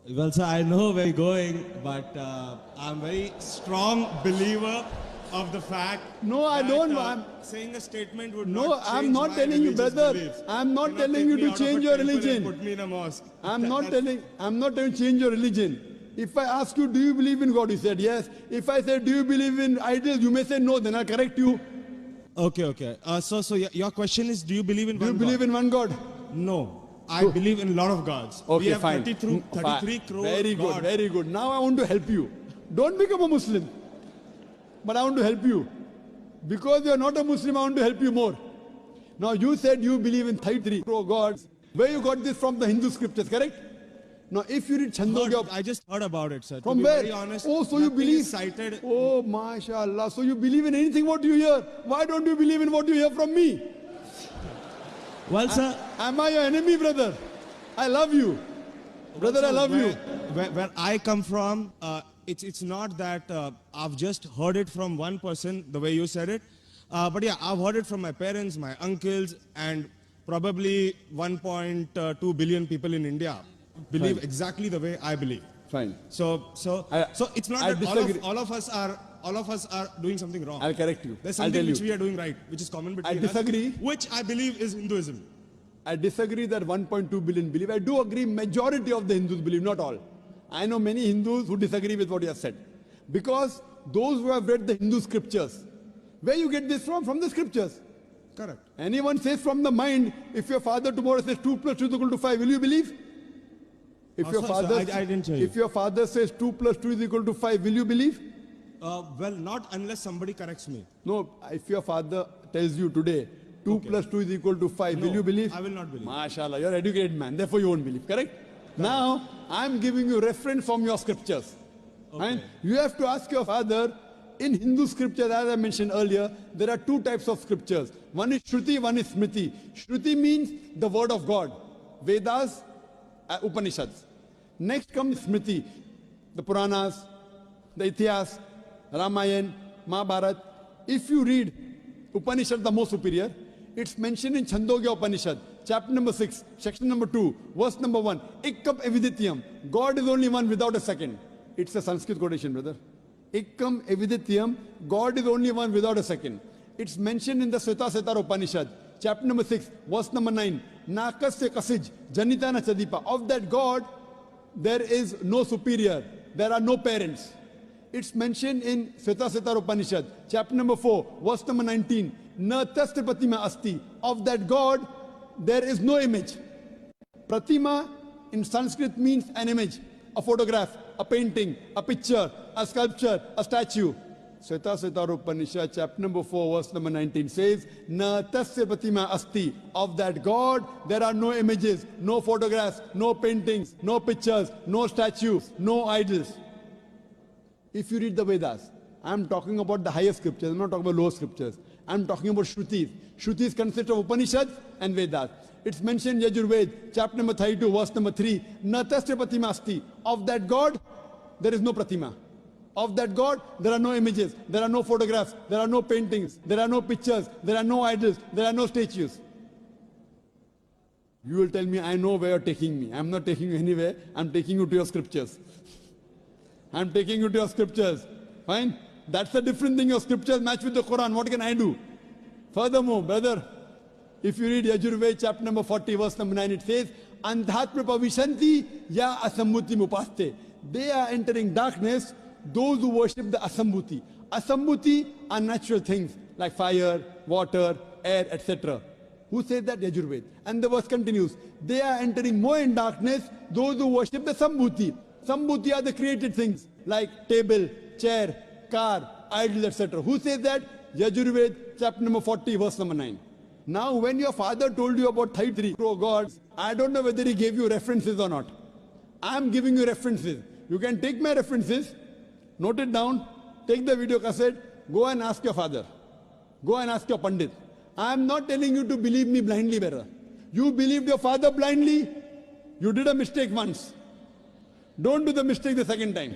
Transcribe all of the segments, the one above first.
Well, sir, I know where you're going, but I'm very strong believer of the fact. No, I that, don't. saying a statement would No, not change I'm not my telling you, religious brother. beliefs. I'm not Cannot telling take you me to out of a change your temple and religion. Put me in a mosque. I'm not telling you to change your religion. If I ask you, do you believe in God? You said yes. If I say, do you believe in idols? You may say no. Then I'll correct you. Okay. So your question is, do you believe in Do you one believe God? in one God? No. I believe in a lot of gods. Okay, we have fine. 33 crore Very good, gods. very good. Now I want to help you. Don't become a Muslim. But I want to help you. Because you are not a Muslim, I want to help you more. Now you said you believe in 33 crore gods. Where you got this from the Hindu scriptures, correct? Now if you read Chandogya... I just heard about it, sir. From to be where? Very honest, Oh, so you nothing believe? is cited. Oh, mashallah. So you believe in anything what you hear. Why don't you believe in what you hear from me? Well, sir. Am I your enemy, brother? I love you. Brother, I love you. Where I come from, it's not that I've just heard it from one person, the way you said it. But yeah, I've heard it from my parents, my uncles, and probably 1.2 billion people in India believe Fine. exactly the way I believe. Fine. So it's not I that disagree. all of us are doing something wrong. I'll correct you. There's I'll something tell which you. we are doing right, which is common between I disagree. us, which I believe is Hinduism. I disagree that 1.2 billion believe. I do agree majority of the Hindus believe, not all. I know many Hindus who disagree with what you have said. Because those who have read the Hindu scriptures, where you get this from? From the scriptures. Correct. Anyone says from the mind, if your father tomorrow says 2 plus 2 is equal to 5, will you believe? If your sorry, father, I didn't hear you. If your father says 2 plus 2 is equal to 5, will you believe? Well, not unless somebody corrects me. No, if your father tells you today 2 plus 2 is equal to 5, will you believe? I will not believe. MashaAllah, you're an educated man, therefore you won't believe, correct? Now, I'm giving you reference from your scriptures. And you have to ask your father, in Hindu scriptures, as I mentioned earlier, there are two types of scriptures. One is Shruti, one is Smriti. Shruti means the word of God. Vedas, Upanishads. Next comes Smriti, the Puranas, the Itihas, Ramayana, Mahabharata. If you read Upanishad, the most superior, it's mentioned in Chandogya Upanishad, chapter number 6, section number 2, verse number 1. Ikkam evidityam. God is only one without a second. It's a Sanskrit quotation, brother. Ikkam evidityam. God is only one without a second. It's mentioned in the Sveta Upanishad, chapter number 6, verse number 9. Nakasya kasij, janitana chadipa. Of that God, there is no superior. There are no parents. It's mentioned in Sveta Upanishad, chapter number 4, verse number 19. Na tasya pratima asti. Of that God, there is no image. Pratima in Sanskrit means an image, a photograph, a painting, a picture, a sculpture, a statue. Sveta Upanishad, chapter number 4, verse number 19 says, Na tasya pratima asti. Of that God, there are no images, no photographs, no paintings, no pictures, no statues, no idols. If you read the Vedas, I'm talking about the higher scriptures, I'm not talking about lower scriptures. I'm talking about Shrutis. Shrutis consist of Upanishads and Vedas. It's mentioned in Yajurved, chapter number 32, verse number 3. Na tasya pratima asti. Of that God, there is no pratima. Of that God, there are no images, there are no photographs, there are no paintings, there are no pictures, there are no idols, there are no statues. You will tell me, I know where you're taking me. I'm not taking you anywhere. I'm taking you to your scriptures. I'm taking you to your scriptures. Fine? That's a different thing. Your scriptures match with the Quran. What can I do? Furthermore, brother, if you read Yajurved, chapter number 40, verse number 9, it says, Andhatma pavishanti ya asammuti mupaste. They are entering darkness, those who worship the Asambhuti. Asambhuti are natural things like fire, water, air, etc. Who says that? Yajurved. And the verse continues. They are entering more in darkness, those who worship the Sambhuti. Sambhuti are the created things like table, chair, car, idol, etc. Who says that? Yajurved, chapter number 40, verse number 9. Now, when your father told you about 33 crore gods, I don't know whether he gave you references or not. I'm giving you references. You can take my references, note it down, take the video cassette, go and ask your father. Go and ask your Pandit. I'm not telling you to believe me blindly, brother. You believed your father blindly, you did a mistake once. Don't do the mistake the second time.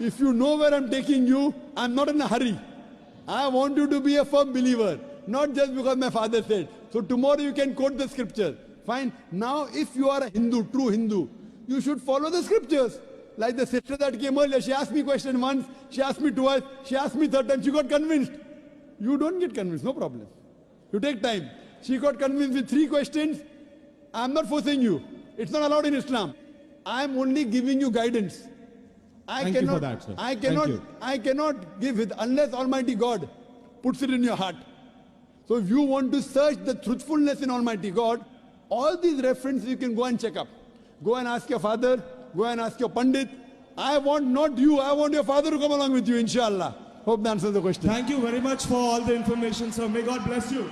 If you know where I'm taking you, I'm not in a hurry. I want you to be a firm believer. Not just because my father said So tomorrow you can quote the scripture. Fine. Now, if you are a Hindu, true Hindu, you should follow the scriptures. Like the sister that came earlier, she asked me question once, she asked me twice, she asked me third time, she got convinced. You don't get convinced, no problem. You take time. She got convinced with 3 questions. I'm not forcing you. It's not allowed in Islam. I'm only giving you guidance. Thank you for that, sir. Thank you. I cannot give it unless Almighty God puts it in your heart. So if you want to search the truthfulness in Almighty God, all these references you can go and check up. Go and ask your father, go and ask your Pandit. I want not you, I want your father to come along with you, inshallah. Hope that answers the question. Thank you very much for all the information, sir. May God bless you.